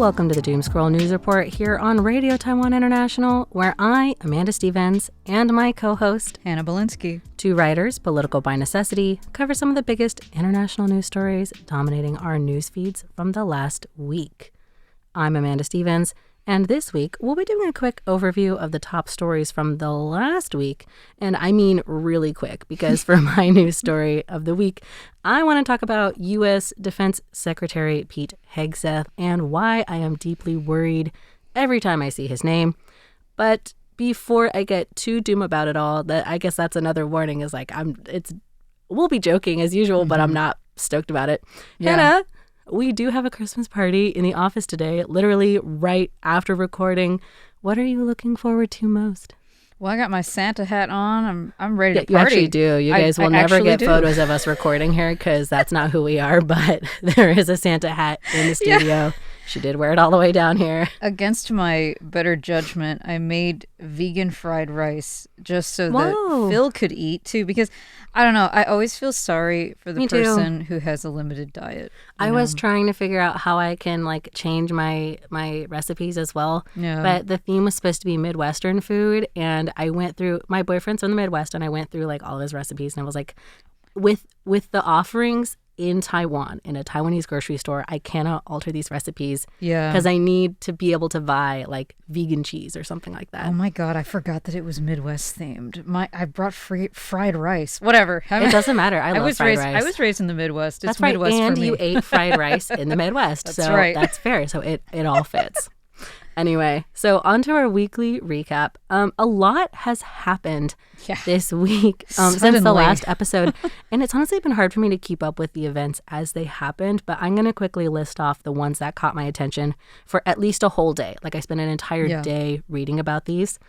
welcome to the Doom Scroll News Report here on Radio Taiwan International, where I, Amanda Stevens, and my co-host, Hannah Belinsky, two writers, political by necessity, cover some of the biggest international news stories dominating our news feeds from the last week. I'm Amanda Stevens, and this week we'll be doing a quick overview of the top stories from the last week, and I mean really quick, because for my news story of the week, I want to talk about U.S. Defense Secretary Pete Hegseth and why I am deeply worried every time I see his name. But before I get too doom about it all, I guess that's another warning, is like we'll be joking as usual, but I'm not stoked about it. Yeah. Hannah, we do have a Christmas party in the office today, literally right after recording. What are you looking forward to most? Well, I got my Santa hat on. I'm ready to party. You actually do. You guys will never get do. photos of us recording here because that's not who we are, but there is a Santa hat in the studio. Yeah. She did wear it all the way down here. Against my better judgment, I made vegan fried rice just so that Phil could eat too, because I don't know, I always feel sorry for the person who has a limited diet. I was trying to figure out how I can change my recipes as well. Yeah. But the theme was supposed to be Midwestern food, and I went through, my boyfriend's from the Midwest, and I went through all of his recipes, and I was like, with the offerings in Taiwan, in a Taiwanese grocery store, I cannot alter these recipes. Yeah. Because I need to be able to buy vegan cheese or something like that. Oh my God, I forgot that it was Midwest themed. I brought fried rice. Whatever. It doesn't matter. I love fried rice. I was raised in the Midwest. It's that's right. Midwest and for me. You ate fried rice in the Midwest. That's so right. That's fair. So it all fits. Anyway, so on to our weekly recap. A lot has happened this week since the last episode. And it's honestly been hard for me to keep up with the events as they happened. But I'm going to quickly list off the ones that caught my attention for at least a whole day. I spent an entire day reading about these.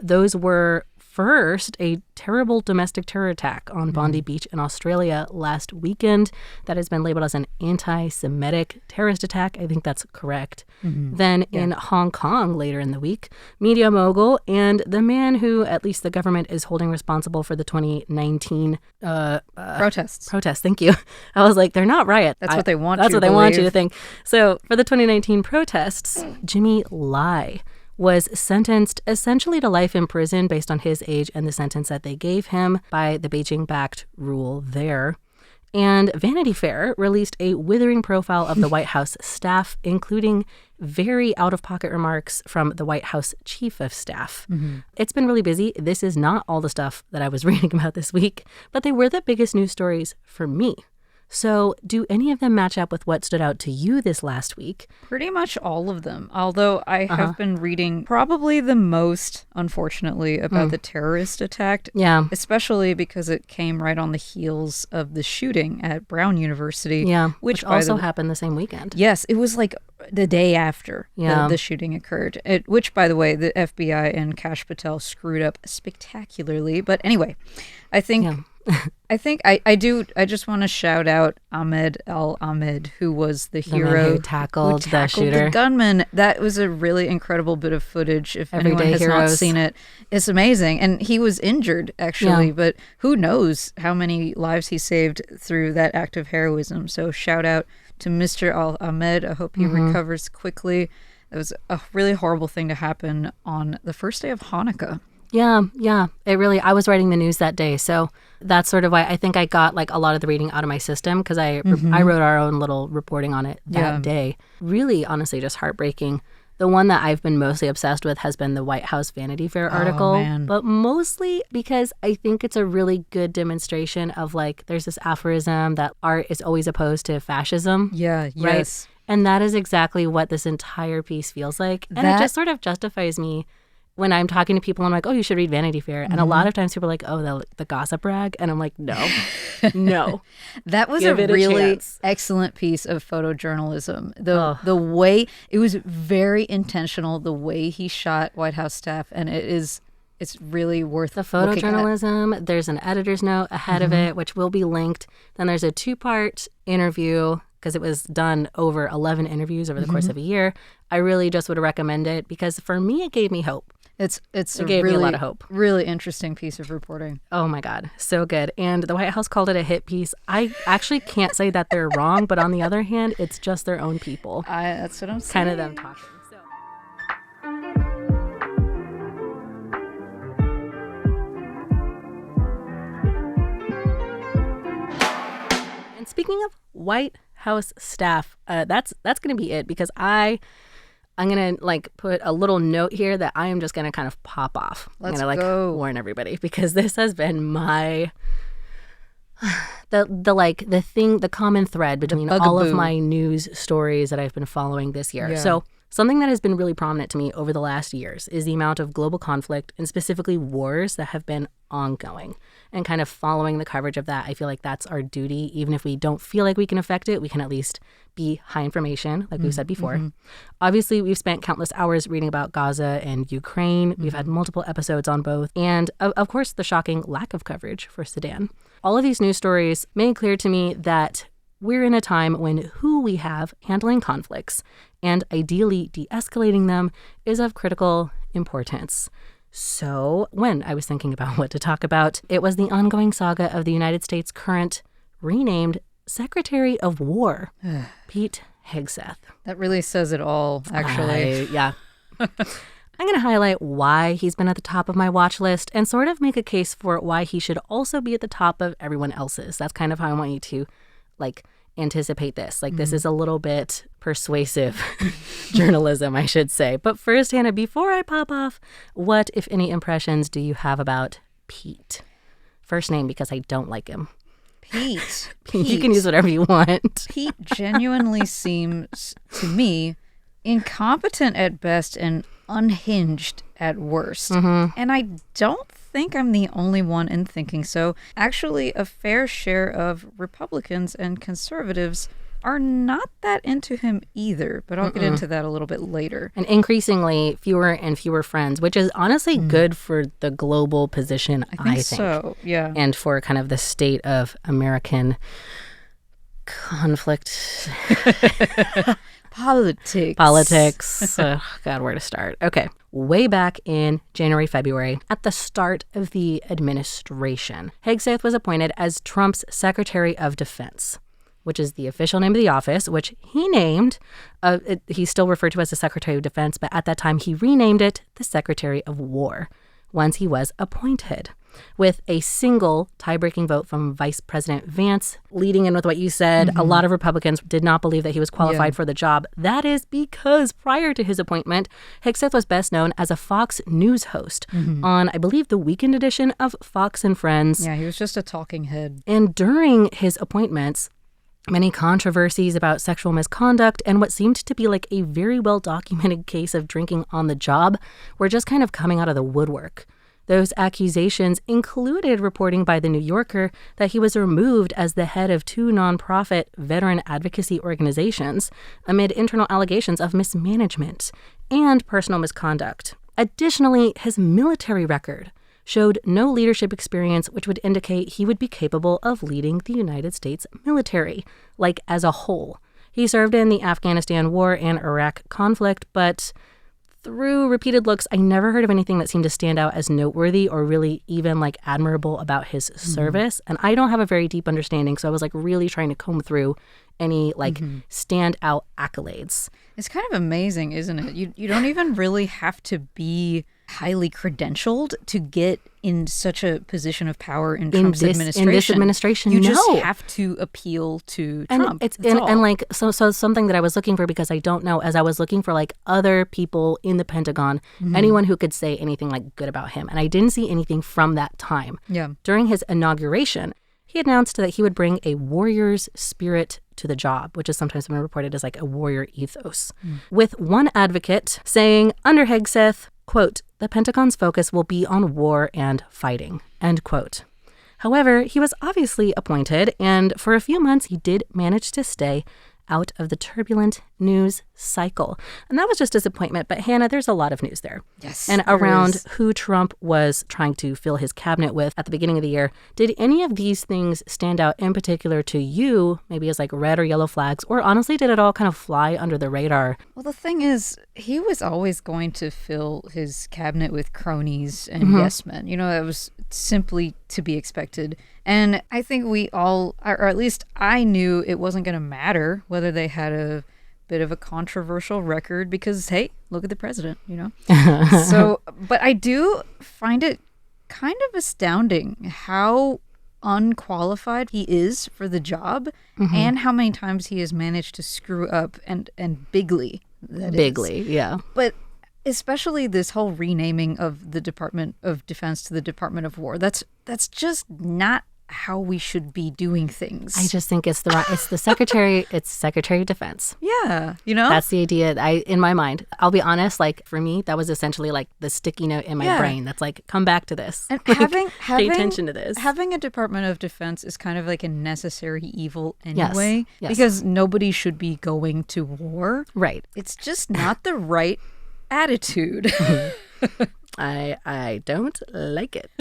Those were, first, a terrible domestic terror attack on Bondi Beach in Australia last weekend that has been labeled as an anti-Semitic terrorist attack. I think that's correct. Then in Hong Kong later in the week, media mogul and the man who at least the government is holding responsible for the 2019 protests. Thank you. I was like, they're not riot. That's what they want. That's what they want you to think. So for the 2019 protests, Jimmy Lai was sentenced essentially to life in prison based on his age and the sentence that they gave him by the Beijing-backed rule there. And Vanity Fair released a withering profile of the White House staff, including very out-of-pocket remarks from the White House chief of staff. It's been really busy. This is not all the stuff that I was reading about this week, but they were the biggest news stories for me. So do any of them match up with what stood out to you this last week? Pretty much all of them. Although I have been reading probably the most, unfortunately, about the terrorist attack. Yeah. Especially because it came right on the heels of the shooting at Brown University. Yeah, which also happened the same weekend. Yes, it was the day after the shooting occurred. Which, by the way, the FBI and Kash Patel screwed up spectacularly. But anyway, I think... Yeah. I just want to shout out Ahmed Al-Ahmed, who was the hero who tackled the shooter. The gunman. That was a really incredible bit of footage. If anyone has not seen it, it's amazing. And he was injured, actually, but who knows how many lives he saved through that act of heroism. So shout out to Mr. Al-Ahmed. I hope he recovers quickly. It was a really horrible thing to happen on the first day of Hanukkah. Yeah. I was writing the news that day. So that's sort of why I think I got a lot of the reading out of my system, because I wrote our own little reporting on it that day. Really, honestly, just heartbreaking. The one that I've been mostly obsessed with has been the White House Vanity Fair article, but mostly because I think it's a really good demonstration of there's this aphorism that art is always opposed to fascism. Yeah, right? yes. And that is exactly what this entire piece feels like. And it just sort of justifies me when I'm talking to people. I'm like, oh, you should read Vanity Fair. And a lot of times people are like, oh, the gossip rag. And I'm like, no. That was a really excellent piece of photojournalism. The way, it was very intentional, the way he shot White House staff. And it's really worth the photojournalism. There's an editor's note ahead of it, which will be linked. Then there's a 2-part interview, because it was done over 11 interviews over the course of a year. I really just would recommend it because for me, it gave me hope. It gave me a lot of hope. Really interesting piece of reporting. Oh my God, so good. And the White House called it a hit piece. I actually can't say that they're wrong, but on the other hand, it's just their own people. That's what I'm saying. Kind of them talking. And speaking of White House staff, that's going to be it, because I'm going to put a little note here that I am just going to kind of pop off. I'm going to warn everybody, because this has been my the common thread between all of my news stories that I've been following this year. Yeah. So something that has been really prominent to me over the last years is the amount of global conflict, and specifically wars that have been ongoing. And kind of following the coverage of that, I feel like that's our duty. Even if we don't feel like we can affect it, we can at least be high information, like we've said before. Mm-hmm. Obviously, we've spent countless hours reading about Gaza and Ukraine. Mm-hmm. We've had multiple episodes on both. And, of course, the shocking lack of coverage for Sudan. All of these news stories made clear to me that we're in a time when who we have handling conflicts and ideally de-escalating them is of critical importance. So when I was thinking about what to talk about, it was the ongoing saga of the United States' current renamed Secretary of War, Pete Hegseth. That really says it all, actually. Yeah. I'm going to highlight why he's been at the top of my watch list and sort of make a case for why he should also be at the top of everyone else's. That's kind of how I want you to, anticipate this. This is a little bit persuasive journalism, I should say. But first, Hannah, before I pop off, what, if any, impressions do you have about Pete? First name, because I don't like him. Pete. You can use whatever you want. Pete genuinely seems, to me, incompetent at best and unhinged at worst. Mm-hmm. And I don't think I'm the only one in thinking so. Actually, a fair share of Republicans and conservatives are not that into him either, but I'll get into that a little bit later. And increasingly fewer and fewer friends, which is honestly good for the global position, I think. So, yeah. And for kind of the state of American conflict. Politics. God, where to start? Okay. Way back in January, February, at the start of the administration, Hegseth was appointed as Trump's Secretary of Defense, which is the official name of the office, which he named. He's still referred to as the Secretary of Defense, but at that time he renamed it the Secretary of War once he was appointed, with a single tie-breaking vote from Vice President Vance. Leading in with what you said, a lot of Republicans did not believe that he was qualified for the job. That is because prior to his appointment, Hegseth was best known as a Fox News host on, I believe, the weekend edition of Fox and Friends. Yeah, he was just a talking head. And during his appointments, many controversies about sexual misconduct and what seemed to be a very well-documented case of drinking on the job were just kind of coming out of the woodwork. Those accusations included reporting by The New Yorker that he was removed as the head of 2 nonprofit veteran advocacy organizations amid internal allegations of mismanagement and personal misconduct. Additionally, his military record showed no leadership experience, which would indicate he would be capable of leading the United States military, as a whole. He served in the Afghanistan war and Iraq conflict, but through repeated looks, I never heard of anything that seemed to stand out as noteworthy or really even admirable about his service. And I don't have a very deep understanding, so I was really trying to comb through any standout accolades. It's kind of amazing, isn't it? You don't even really have to be highly credentialed to get in such a position of power in Trump's administration. In this administration, you just have to appeal to Trump. So something that I was looking for, because I don't know, as I was looking for other people in the Pentagon, anyone who could say anything good about him, and I didn't see anything from that time. Yeah. During his inauguration, he announced that he would bring a warrior's spirit to the job, which is sometimes been reported as a warrior ethos, with one advocate saying, under Hegseth, quote, the Pentagon's focus will be on war and fighting, end quote. However, he was obviously appointed, and for a few months he did manage to stay out of the turbulent news cycle. And that was just disappointment. But Hannah, there's a lot of news there. Yes. And around who Trump was trying to fill his cabinet with at the beginning of the year. Did any of these things stand out in particular to you, maybe as like red or yellow flags? Or honestly, did it all kind of fly under the radar? Well, the thing is, he was always going to fill his cabinet with cronies and yes men. You know, that was simply to be expected. And I think we all, or at least I knew it wasn't going to matter whether they had a bit of a controversial record because, hey, look at the president, you know? So, but I do find it kind of astounding how unqualified he is for the job and how many times he has managed to screw up and bigly. Bigly, yeah. But especially this whole renaming of the Department of Defense to the Department of War. That's just not how we should be doing things. I just think it's the Secretary, it's Secretary of Defense. Yeah, you know? That's the idea. In my mind, I'll be honest, like for me, that was essentially like the sticky note in my brain that's like, come back to this. And like, pay attention to this. Having a Department of Defense is kind of like a necessary evil anyway, because nobody should be going to war. Right. It's just not the right attitude. I don't like it.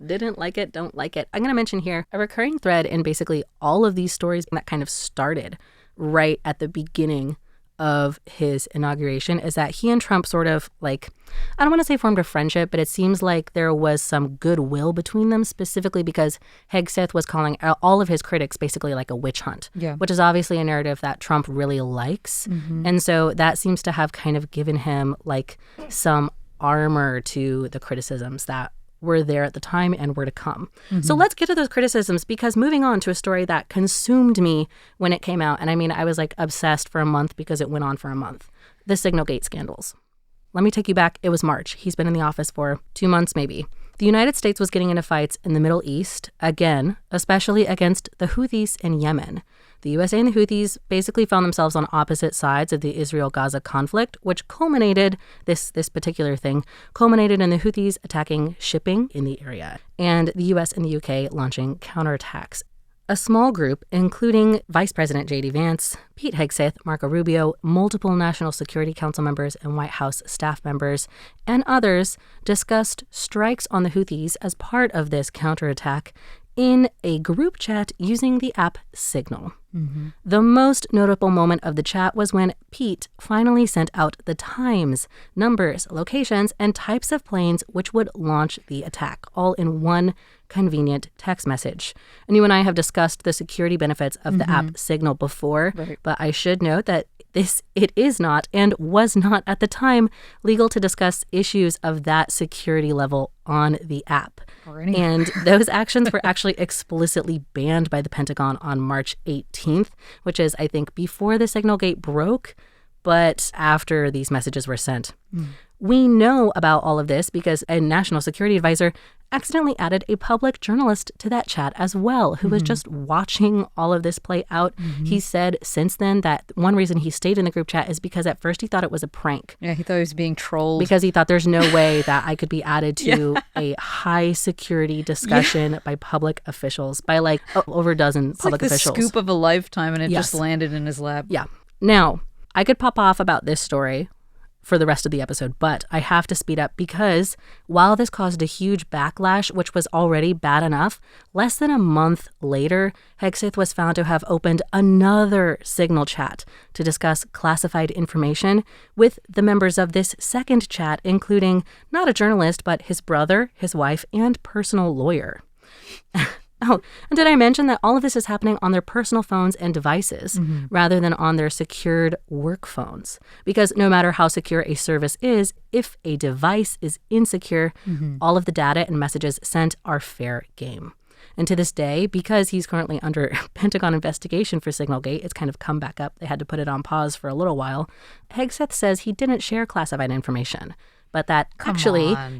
Didn't like it, don't like it. I'm going to mention here a recurring thread in basically all of these stories that kind of started right at the beginning of his inauguration is that he and Trump sort of like, I don't want to say formed a friendship, but it seems like there was some goodwill between them, specifically because Hegseth was calling all of his critics basically like a witch hunt, which is obviously a narrative that Trump really likes. And so that seems to have kind of given him like some armor to the criticisms that were there at the time and were to come. So let's get to those criticisms, because moving on to a story that consumed me when it came out, and I mean, I was like obsessed for a month because it went on for a month, the Signalgate scandals. Let me take you back. It was March. He's been in the office for 2 months maybe. The United States was getting into fights in the Middle East, again, especially against the Houthis in Yemen. The USA and the Houthis basically found themselves on opposite sides of the Israel-Gaza conflict, which culminated, this particular thing, culminated in the Houthis attacking shipping in the area, and the US and the UK launching counterattacks. A small group, including Vice President J.D. Vance, Pete Hegseth, Marco Rubio, multiple National Security Council members and White House staff members, and others, discussed strikes on the Houthis as part of this counterattack in a group chat using the app Signal. The most notable moment of the chat was when Pete finally sent out the times, numbers, locations, and types of planes which would launch the attack, all in one convenient text message. And you and I have discussed the security benefits of the app Signal before, but I should note that it is not and was not at the time legal to discuss issues of that security level on the app. And those actions were actually explicitly banned by the Pentagon on March 18th, which is, I think, before the Signalgate broke, but after these messages were sent. We know about all of this because a national security advisor accidentally added a public journalist to that chat as well, who was just watching all of this play out. He said since then that one reason he stayed in the group chat is because at first he thought it was a prank. Yeah, he thought he was being trolled. Because he thought there's no way that I could be added to a high security discussion by public officials, by like over a dozen public officials. It's like the scoop of a lifetime, and it just landed in his lap. Yeah. Now, I could pop off about this story for the rest of the episode, but I have to speed up because while this caused a huge backlash, which was already bad enough, less than a month later, Hegseth was found to have opened another Signal chat to discuss classified information with the members of this second chat, including not a journalist, but his brother, his wife, and personal lawyer. Oh, and did I mention that all of this is happening on their personal phones and devices rather than on their secured work phones? Because no matter how secure a service is, if a device is insecure, all of the data and messages sent are fair game. And to this day, because he's currently under Pentagon investigation for Signalgate, it's kind of come back up. They had to put it on pause for a little while. Hegseth says he didn't share classified information, but that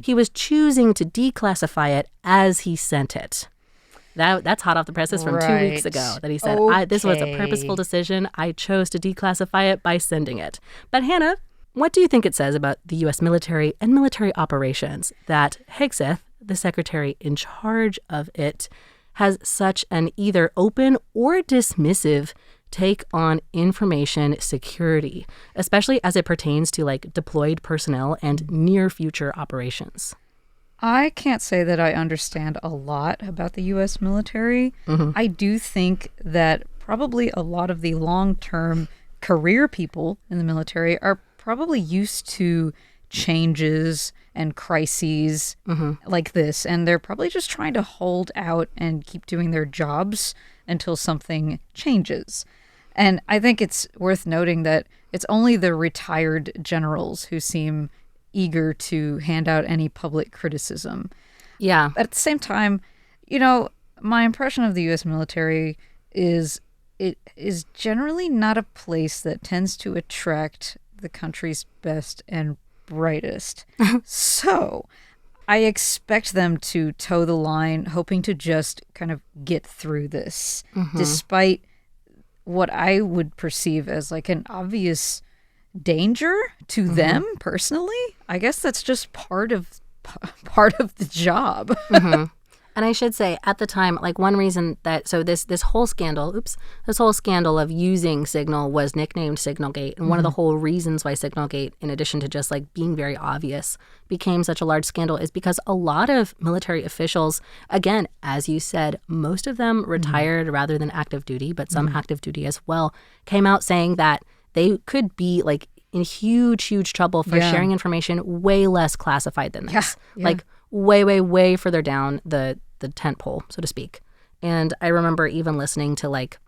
he was choosing to declassify it as he sent it. That's hot off the presses from 2 weeks ago that he said, this was a purposeful decision. I chose to declassify it by sending it. But Hannah, what do you think it says about the U.S. military and military operations that Hegseth, the secretary in charge of it, has such an either open or dismissive take on information security, especially as it pertains to like deployed personnel and near future operations? I can't say that I understand a lot about the U.S. military. I do think that probably a lot of the long-term career people in the military are probably used to changes and crises like this, and they're probably just trying to hold out and keep doing their jobs until something changes. And I think it's worth noting that it's only the retired generals who seem eager to hand out any public criticism. Yeah. But at the same time, you know, my impression of the U.S. military is it is generally not a place that tends to attract the country's best and brightest. So I expect them to toe the line, hoping to just kind of get through this, despite what I would perceive as like an obvious danger to them personally. I guess that's just part of the job. And I should say at the time, like one reason that, so this whole scandal of using Signal was nicknamed Signalgate. And one of the whole reasons why Signalgate, in addition to just like being very obvious, became such a large scandal is because a lot of military officials, again, as you said, most of them retired rather than active duty, but some active duty as well, came out saying that they could be like in huge trouble for sharing information way less classified than this. Like way further down the tent pole, so to speak. And I remember even listening to like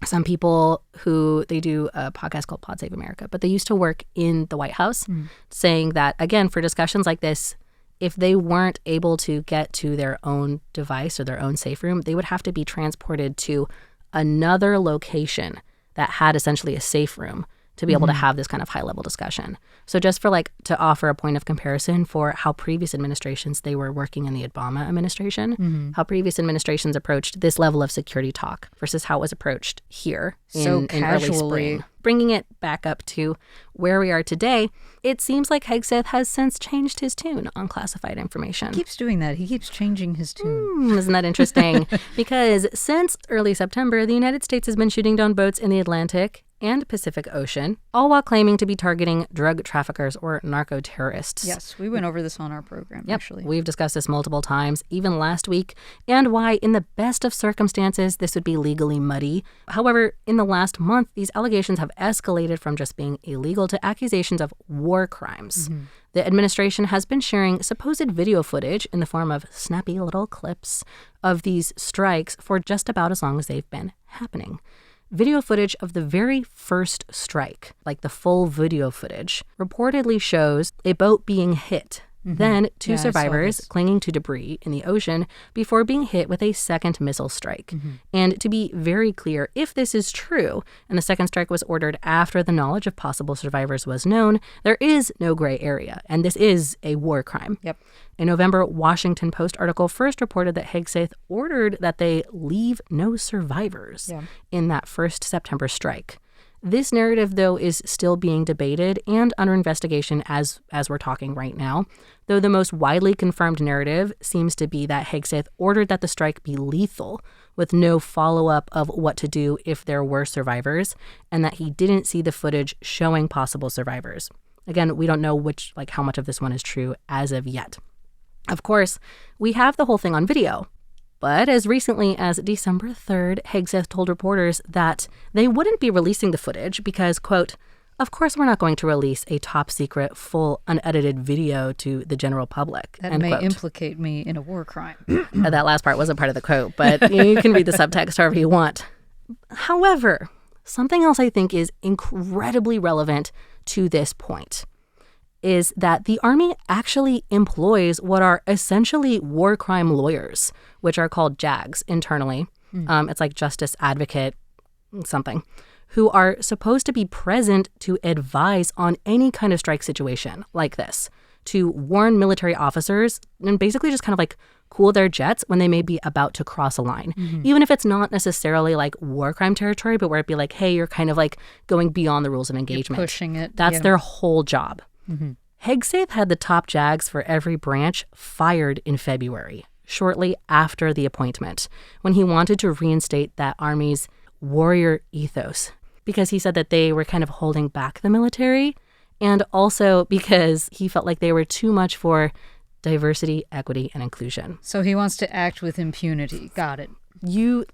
some people who, they do a podcast called Pod Save America, but they used to work in the White House, saying that, again, for discussions like this, if they weren't able to get to their own device or their own safe room, they would have to be transported to another location that had essentially a safe room to be able to have this kind of high-level discussion. So just for like to offer a point of comparison for how previous administrations, they were working in the Obama administration, how previous administrations approached this level of security talk versus how it was approached here in early spring. Bringing it back up to where we are today, it seems like Hegseth has since changed his tune on classified information. He keeps doing that. He keeps changing his tune. Isn't that interesting? Because since early September, the United States has been shooting down boats in the Atlantic and Pacific Ocean, all while claiming to be targeting drug traffickers or narco-terrorists. Yes, we went over this on our program, actually. We've discussed this multiple times, even last week, and why, in the best of circumstances, this would be legally muddy. However, in the last month, these allegations have escalated from just being illegal to accusations of war crimes. The administration has been sharing supposed video footage in the form of snappy little clips of these strikes for just about as long as they've been happening. Video footage of the very first strike, like the full video footage, reportedly shows a boat being hit, then two survivors clinging to debris in the ocean before being hit with a second missile strike. And to be very clear, if this is true, and the second strike was ordered after the knowledge of possible survivors was known, there is no gray area, and this is a war crime. In November, Washington Post article first reported that Hegseth ordered that they leave no survivors in that first September strike. This narrative, though, is still being debated and under investigation as we're talking right now, though the most widely confirmed narrative seems to be that Hegseth ordered that the strike be lethal with no follow-up of what to do if there were survivors, and that he didn't see the footage showing possible survivors. Again, we don't know how much of this one is true as of yet. Of course, we have the whole thing on video. But as recently as December 3rd, Hegseth told reporters that they wouldn't be releasing the footage because, quote, "Of course we're not going to release a top-secret, full, unedited video to the general public." That may implicate me in a war crime. That last part wasn't part of the quote, but you can read the subtext however you want. However, something else I think is incredibly relevant to this point is that the Army actually employs what are essentially war crime lawyers, which are called JAGs internally. It's like Justice Advocate something, who are supposed to be present to advise on any kind of strike situation like this, to warn military officers and basically just kind of like cool their jets when they may be about to cross a line. Even if it's not necessarily like war crime territory, but where it'd be like, hey, you're kind of like going beyond the rules of engagement. You're pushing it. That's their whole job. Hegseth had the top JAGs for every branch fired in February, shortly after the appointment, when he wanted to reinstate that Army's warrior ethos, because he said that they were kind of holding back the military, and also because he felt like they were too much for diversity, equity, and inclusion. So he wants to act with impunity. Got it. You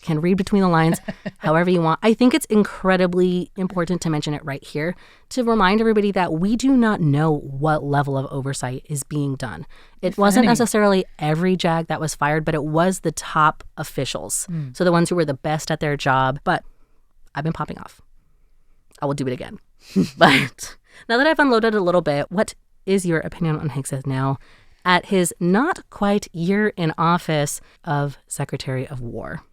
can read between the lines however you want. I think it's incredibly important to mention it right here to remind everybody that we do not know what level of oversight is being done. It wasn't necessarily every JAG that was fired, but it was the top officials. So the ones who were the best at their job. But I've been popping off. I will do it again. But now that I've unloaded a little bit, what is your opinion on Hegseth now at his not quite year in office of Secretary of War?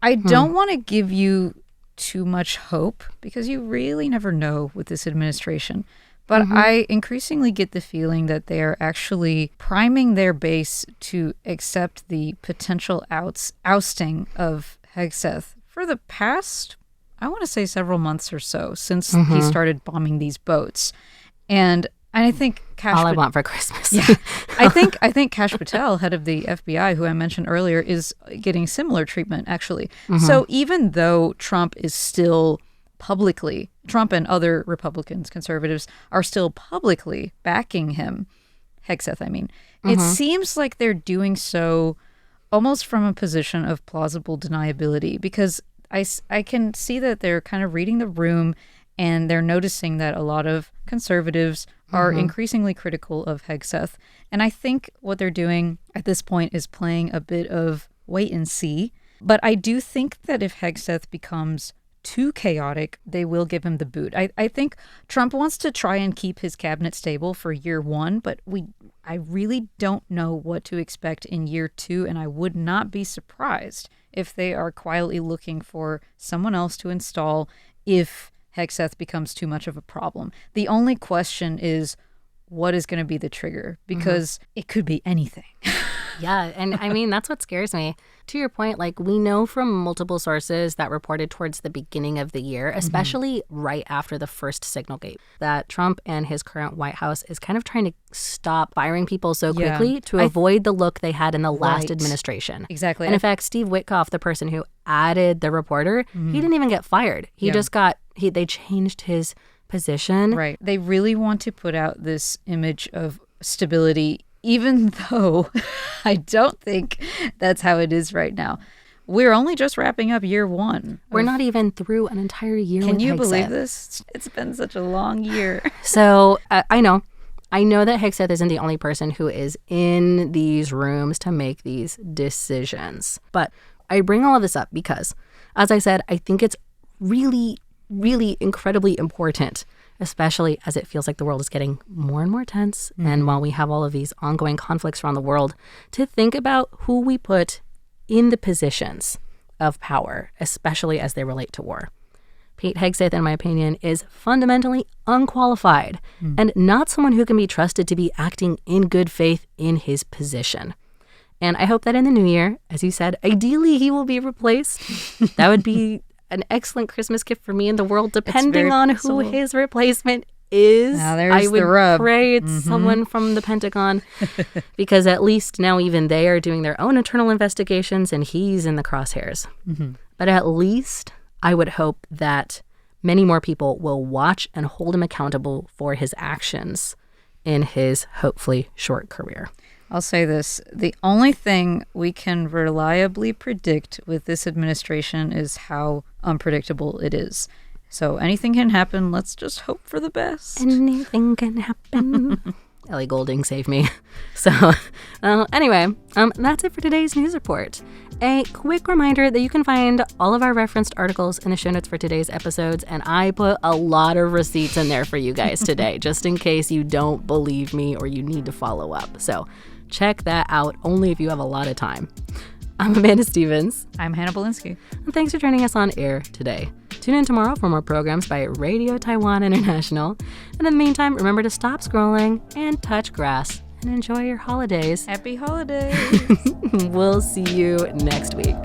I don't want to give you too much hope because you really never know with this administration. But I increasingly get the feeling that they are actually priming their base to accept the potential ousting of Hegseth for the past, I want to say, several months or so since he started bombing these boats. And I think all I want for Christmas. Yeah, I think Kash Patel, head of the FBI, who I mentioned earlier, is getting similar treatment, actually. So even though Trump is still publicly, Trump and other Republicans, conservatives, are still publicly backing him, Hegseth, I mean, it seems like they're doing so almost from a position of plausible deniability, because I can see that they're kind of reading the room and they're noticing that a lot of conservatives are increasingly critical of Hegseth. And I think what they're doing at this point is playing a bit of wait and see. But I do think that if Hegseth becomes too chaotic, they will give him the boot. I think Trump wants to try and keep his cabinet stable for year one, but I really don't know what to expect in year two, and I would not be surprised if they are quietly looking for someone else to install if Hegseth becomes too much of a problem. The only question is, what is going to be the trigger? Because it could be anything. Yeah, and I mean, that's what scares me. To your point, like, we know from multiple sources that reported towards the beginning of the year, especially right after the first signal gate, that Trump and his current White House is kind of trying to stop firing people so quickly to avoid the look they had in the last administration. Exactly. And in fact, Steve Witkoff, the person who added the reporter, he didn't even get fired. He just they changed his position. Right. They really want to put out this image of stability, even though I don't think that's how it is right now. We're only just wrapping up year one. We're not even through an entire year with Hegseth. Can you believe this? It's been such a long year. So I know that Hegseth isn't the only person who is in these rooms to make these decisions. But I bring all of this up because, as I said, I think it's really, really incredibly important, especially as it feels like the world is getting more and more tense. And while we have all of these ongoing conflicts around the world, to think about who we put in the positions of power, especially as they relate to war. Pete Hegseth, in my opinion, is fundamentally unqualified and not someone who can be trusted to be acting in good faith in his position. And I hope that in the new year, as you said, ideally he will be replaced. That would be an excellent Christmas gift for me and the world, depending on who his replacement is. Now there's I would the rub. pray it's someone from the Pentagon, because at least now even they are doing their own internal investigations and he's in the crosshairs. But at least I would hope that many more people will watch and hold him accountable for his actions in his hopefully short career. I'll say this. The only thing we can reliably predict with this administration is how unpredictable it is. So anything can happen. Let's just hope for the best. Anything can happen. Ellie Goulding saved me. So anyway, that's it for today's news report. A quick reminder that you can find all of our referenced articles in the show notes for today's episodes, and I put a lot of receipts in there for you guys today, just in case you don't believe me or you need to follow up. So check that out, only if you have a lot of time. I'm Amanda Stevens. I'm Hannah Belinsky. And thanks for joining us on air today. Tune in tomorrow for more programs by Radio Taiwan International. And in the meantime, remember to stop scrolling and touch grass and enjoy your holidays. Happy holidays. We'll see you next week.